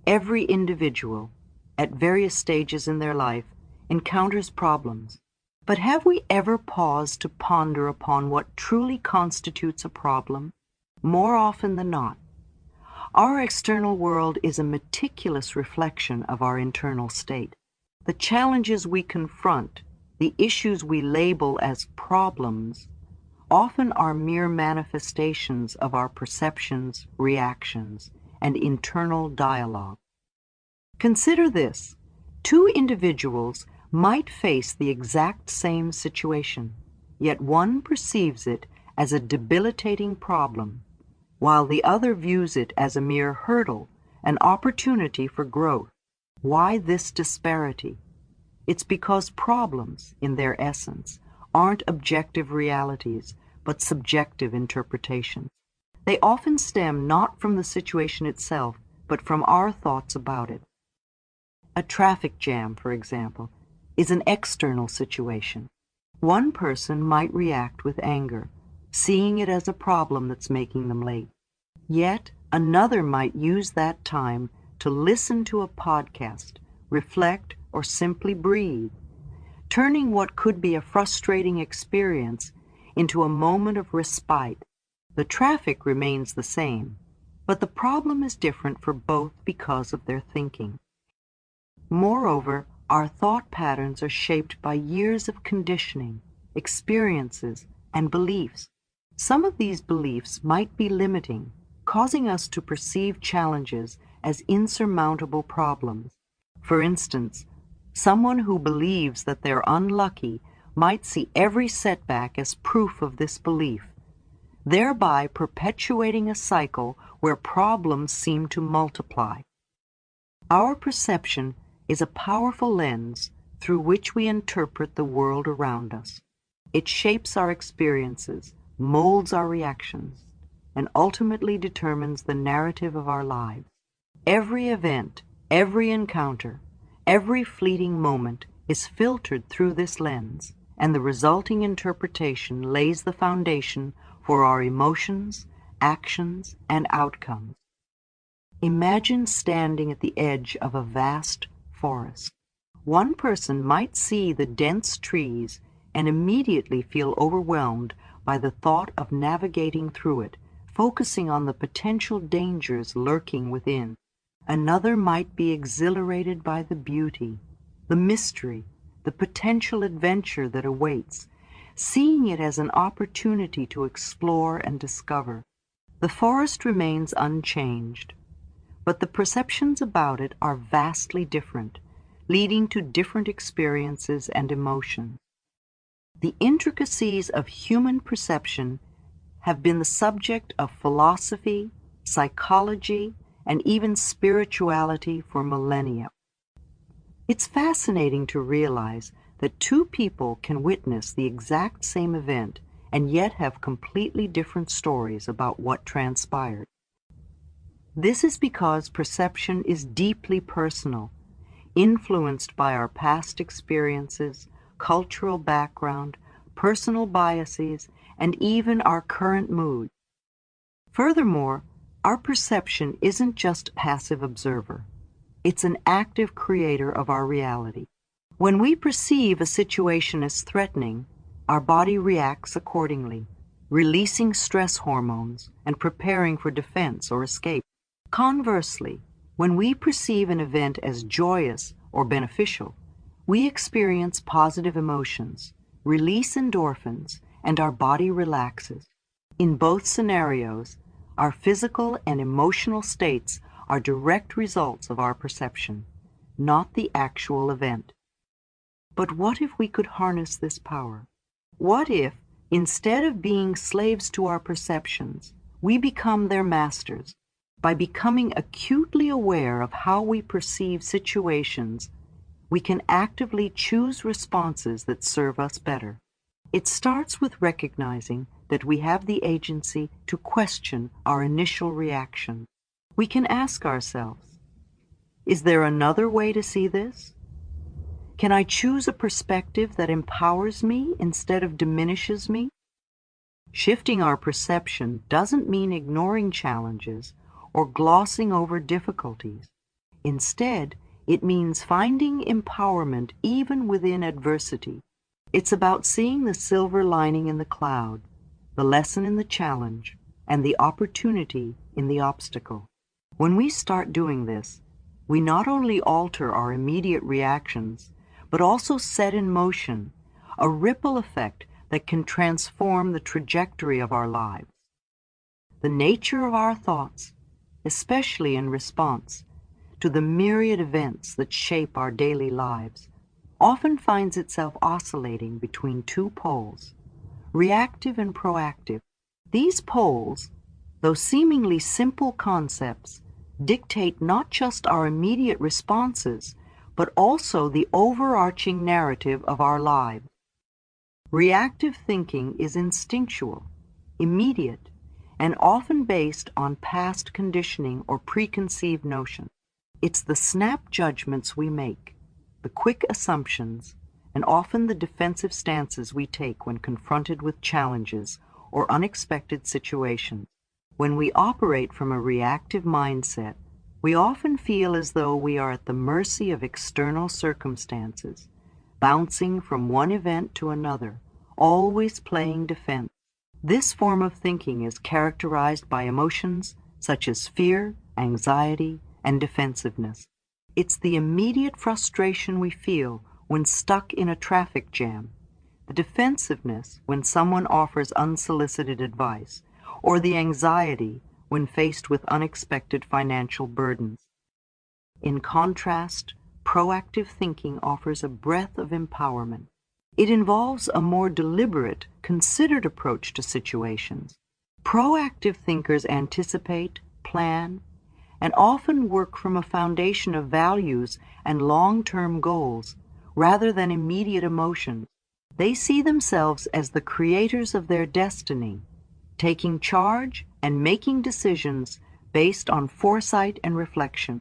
Every individual, at various stages in their life, encounters problems. But have we ever paused to ponder upon what truly constitutes a problem? More often than not, our external world is a meticulous reflection of our internal state. The challenges we confront, the issues we label as problems, often are mere manifestations of our perceptions, reactions, and internal dialogue. Consider this. Two individuals might face the exact same situation, yet one perceives it as a debilitating problem, while the other views it as a mere hurdle, an opportunity for growth. Why this disparity? It's because problems, in their essence, aren't objective realities, but subjective interpretations. They often stem not from the situation itself, but from our thoughts about it. A traffic jam, for example, is an external situation. One person might react with anger, seeing it as a problem that's making them late. Yet another might use that time to listen to a podcast, reflect, or simply breathe, turning what could be a frustrating experience into a moment of respite. The traffic remains the same, but the problem is different for both because of their thinking. Moreover, our thought patterns are shaped by years of conditioning, experiences, and beliefs. Some of these beliefs might be limiting, causing us to perceive challenges as insurmountable problems. For instance, someone who believes that they're unlucky might see every setback as proof of this belief, thereby perpetuating a cycle where problems seem to multiply. Our perception is a powerful lens through which we interpret the world around us. It shapes our experiences, molds our reactions, and ultimately determines the narrative of our lives. Every event, every encounter, every fleeting moment is filtered through this lens, and the resulting interpretation lays the foundation for our emotions, actions, and outcomes. Imagine standing at the edge of a vast forest. One person might see the dense trees and immediately feel overwhelmed by the thought of navigating through it, focusing on the potential dangers lurking within. Another might be exhilarated by the beauty, the mystery, the potential adventure that awaits, seeing it as an opportunity to explore and discover. The forest remains unchanged, but the perceptions about it are vastly different, leading to different experiences and emotions. The intricacies of human perception have been the subject of philosophy, psychology, and even spirituality for millennia. It's fascinating to realize that two people can witness the exact same event and yet have completely different stories about what transpired. This is because perception is deeply personal, influenced by our past experiences, cultural background, personal biases, and even our current mood. Furthermore, our perception isn't just a passive observer. It's an active creator of our reality. When we perceive a situation as threatening, our body reacts accordingly, releasing stress hormones and preparing for defense or escape. Conversely, when we perceive an event as joyous or beneficial, we experience positive emotions, release endorphins, and our body relaxes. In both scenarios, our physical and emotional states are direct results of our perception, not the actual event. But what if we could harness this power? What if, instead of being slaves to our perceptions, we become their masters? By becoming acutely aware of how we perceive situations, we can actively choose responses that serve us better. It starts with recognizing that we have the agency to question our initial reaction. We can ask ourselves, is there another way to see this? Can I choose a perspective that empowers me instead of diminishes me? Shifting our perception doesn't mean ignoring challenges or glossing over difficulties. Instead, it means finding empowerment even within adversity. It's about seeing the silver lining in the cloud, the lesson in the challenge, and the opportunity in the obstacle. When we start doing this, we not only alter our immediate reactions, but also set in motion a ripple effect that can transform the trajectory of our lives. The nature of our thoughts, especially in response to the myriad events that shape our daily lives, often finds itself oscillating between two poles, reactive and proactive. These poles, though seemingly simple concepts, dictate not just our immediate responses, but also the overarching narrative of our lives. Reactive thinking is instinctual, immediate, and often based on past conditioning or preconceived notions. It's the snap judgments we make, the quick assumptions, and often the defensive stances we take when confronted with challenges or unexpected situations. When we operate from a reactive mindset, we often feel as though we are at the mercy of external circumstances, bouncing from one event to another, always playing defense. This form of thinking is characterized by emotions such as fear, anxiety, and defensiveness. It's the immediate frustration we feel when stuck in a traffic jam, the defensiveness when someone offers unsolicited advice, or the anxiety when faced with unexpected financial burdens. In contrast, proactive thinking offers a breadth of empowerment. It involves a more deliberate, considered approach to situations. Proactive thinkers anticipate, plan, and often work from a foundation of values and long-term goals rather than immediate emotions. They see themselves as the creators of their destiny, taking charge and making decisions based on foresight and reflection.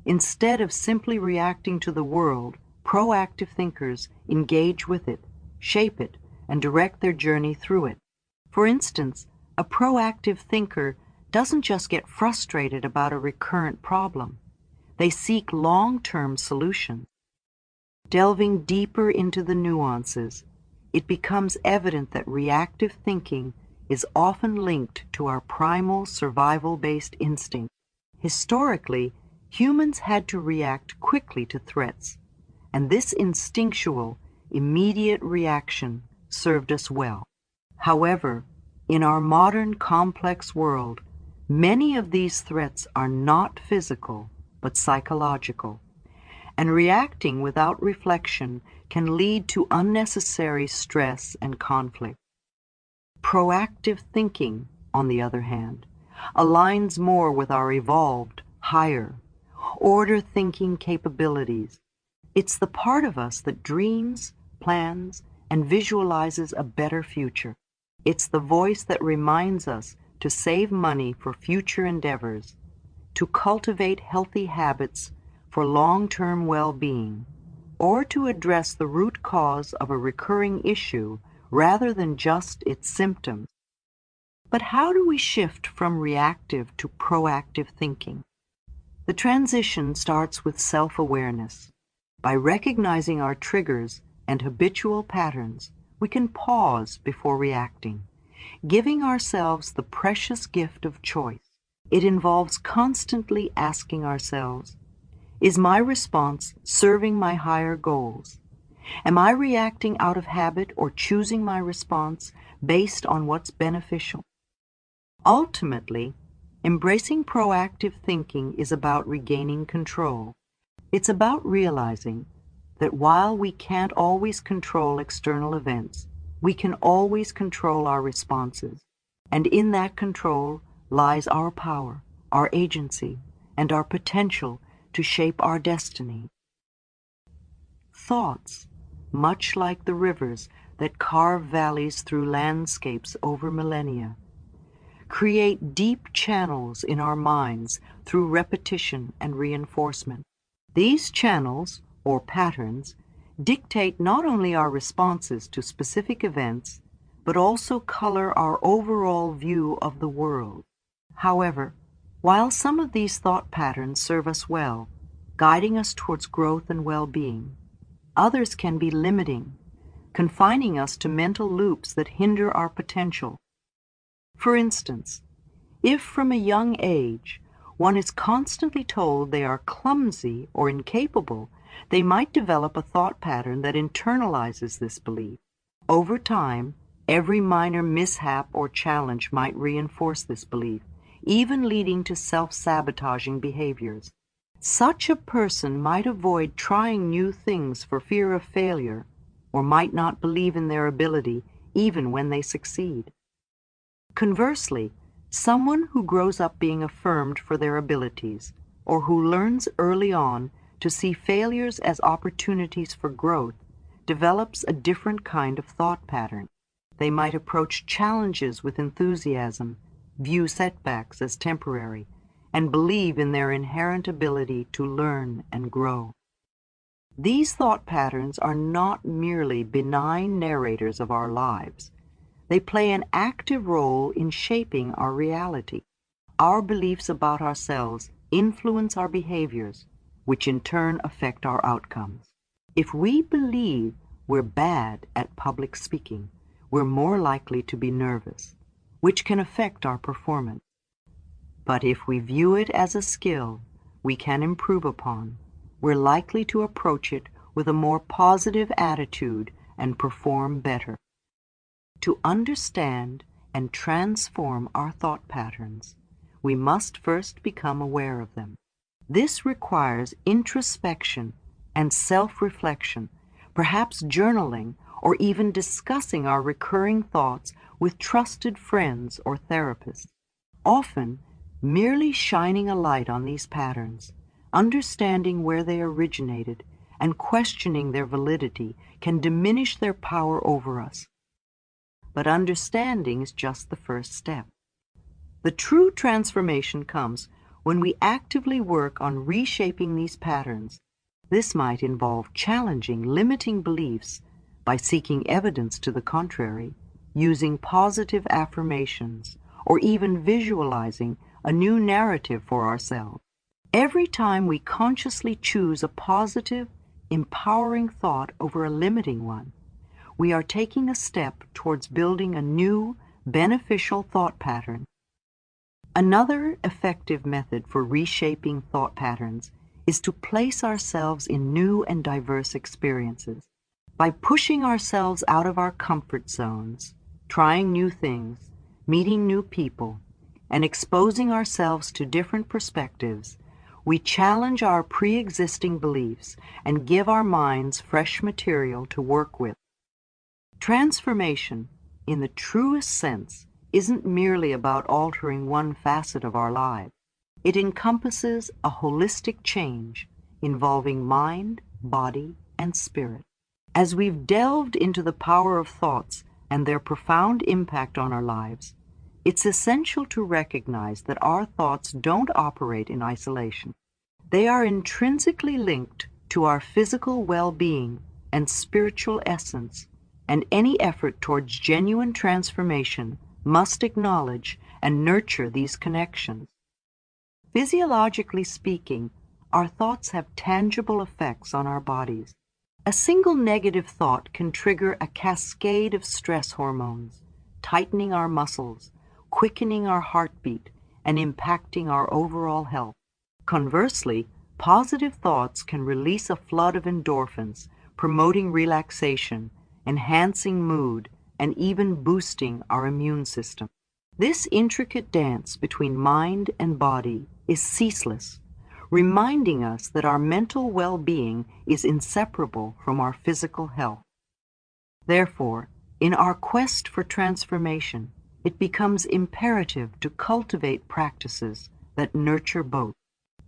Instead of simply reacting to the world, proactive thinkers engage with it, shape it, and direct their journey through it. For instance, a proactive thinker doesn't just get frustrated about a recurrent problem. They seek long-term solutions. Delving deeper into the nuances, it becomes evident that reactive thinking is often linked to our primal survival-based instinct. Historically, humans had to react quickly to threats, and this instinctual, immediate reaction served us well. However, in our modern complex world, many of these threats are not physical, but psychological, and reacting without reflection can lead to unnecessary stress and conflict. Proactive thinking, on the other hand, aligns more with our evolved, higher, order thinking capabilities. It's the part of us that dreams, plans, and visualizes a better future. It's the voice that reminds us to save money for future endeavors, to cultivate healthy habits for long-term well-being, or to address the root cause of a recurring issue rather than just its symptoms. But how do we shift from reactive to proactive thinking? The transition starts with self-awareness. By recognizing our triggers and habitual patterns, we can pause before reacting, giving ourselves the precious gift of choice. It involves constantly asking ourselves, is my response serving my higher goals? Am I reacting out of habit or choosing my response based on what's beneficial? Ultimately, embracing proactive thinking is about regaining control. It's about realizing that while we can't always control external events, we can always control our responses. And in that control lies our power, our agency, and our potential to shape our destiny. Thoughts, much like the rivers that carve valleys through landscapes over millennia, create deep channels in our minds through repetition and reinforcement. These channels, or patterns, dictate not only our responses to specific events, but also color our overall view of the world. However, while some of these thought patterns serve us well, guiding us towards growth and well-being. Others can be limiting, confining us to mental loops that hinder our potential. For instance, if from a young age one is constantly told they are clumsy or incapable, they might develop a thought pattern that internalizes this belief. Over time, every minor mishap or challenge might reinforce this belief, even leading to self-sabotaging behaviors. Such a person might avoid trying new things for fear of failure, or might not believe in their ability even when they succeed. Conversely, someone who grows up being affirmed for their abilities, or who learns early on to see failures as opportunities for growth, develops a different kind of thought pattern. They might approach challenges with enthusiasm, view setbacks as temporary, and believe in their inherent ability to learn and grow. These thought patterns are not merely benign narrators of our lives. They play an active role in shaping our reality. Our beliefs about ourselves influence our behaviors, which in turn affect our outcomes. If we believe we're bad at public speaking, we're more likely to be nervous, which can affect our performance. But if we view it as a skill we can improve upon, we're likely to approach it with a more positive attitude and perform better. To understand and transform our thought patterns, we must first become aware of them. This requires introspection and self-reflection, perhaps journaling or even discussing our recurring thoughts with trusted friends or therapists. Often, merely shining a light on these patterns, understanding where they originated, and questioning their validity can diminish their power over us. But understanding is just the first step. The true transformation comes when we actively work on reshaping these patterns. This might involve challenging limiting beliefs by seeking evidence to the contrary, using positive affirmations, or even visualizing a new narrative for ourselves. Every time we consciously choose a positive, empowering thought over a limiting one, we are taking a step towards building a new, beneficial thought pattern. Another effective method for reshaping thought patterns is to place ourselves in new and diverse experiences. By pushing ourselves out of our comfort zones, trying new things, meeting new people, and exposing ourselves to different perspectives, we challenge our pre-existing beliefs and give our minds fresh material to work with. Transformation, in the truest sense, isn't merely about altering one facet of our lives. It encompasses a holistic change involving mind, body, and spirit. As we've delved into the power of thoughts and their profound impact on our lives, it's essential to recognize that our thoughts don't operate in isolation. They are intrinsically linked to our physical well-being and spiritual essence, and any effort towards genuine transformation must acknowledge and nurture these connections. Physiologically speaking, our thoughts have tangible effects on our bodies. A single negative thought can trigger a cascade of stress hormones, tightening our muscles, quickening our heartbeat, and impacting our overall health. Conversely, positive thoughts can release a flood of endorphins, promoting relaxation, enhancing mood, and even boosting our immune system. This intricate dance between mind and body is ceaseless, reminding us that our mental well-being is inseparable from our physical health. Therefore, in our quest for transformation, it becomes imperative to cultivate practices that nurture both.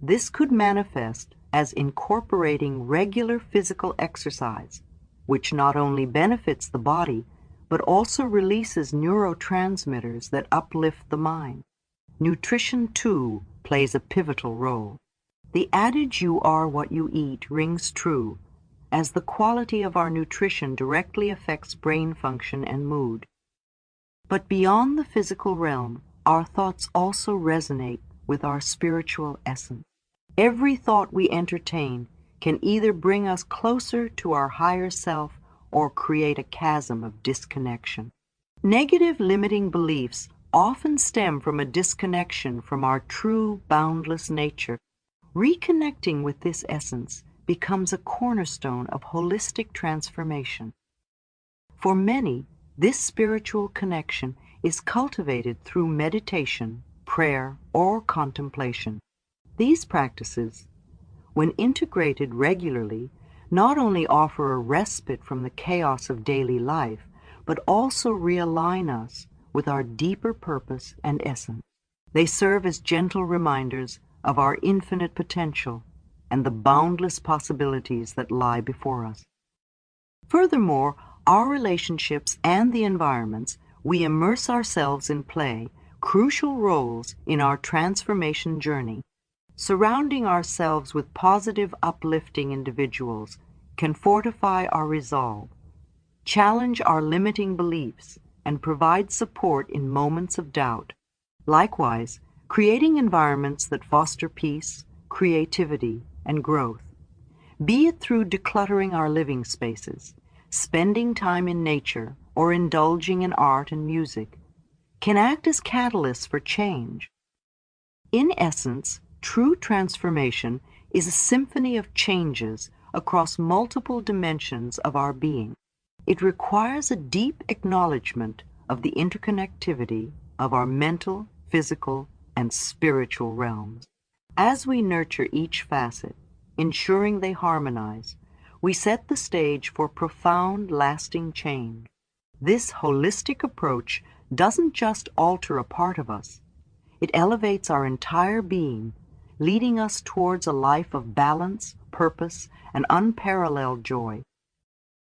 This could manifest as incorporating regular physical exercise, which not only benefits the body, but also releases neurotransmitters that uplift the mind. Nutrition, too, plays a pivotal role. The adage "you are what you eat" rings true, as the quality of our nutrition directly affects brain function and mood. But beyond the physical realm, our thoughts also resonate with our spiritual essence. Every thought we entertain can either bring us closer to our higher self or create a chasm of disconnection. Negative limiting beliefs often stem from a disconnection from our true boundless nature. Reconnecting with this essence becomes a cornerstone of holistic transformation. For many, this spiritual connection is cultivated through meditation, prayer, or contemplation. These practices, when integrated regularly, not only offer a respite from the chaos of daily life, but also realign us with our deeper purpose and essence. They serve as gentle reminders of our infinite potential and the boundless possibilities that lie before us. Furthermore, our relationships and the environments we immerse ourselves in play crucial roles in our transformation journey. Surrounding ourselves with positive, uplifting individuals can fortify our resolve, challenge our limiting beliefs, and provide support in moments of doubt. Likewise, creating environments that foster peace, creativity, and growth, be it through decluttering our living spaces, spending time in nature, or indulging in art and music, can act as catalysts for change. In essence, true transformation is a symphony of changes across multiple dimensions of our being. It requires a deep acknowledgement of the interconnectivity of our mental, physical, and spiritual realms. As we nurture each facet, ensuring they harmonize, we set the stage for profound, lasting change. This holistic approach doesn't just alter a part of us, it elevates our entire being, leading us towards a life of balance, purpose, and unparalleled joy.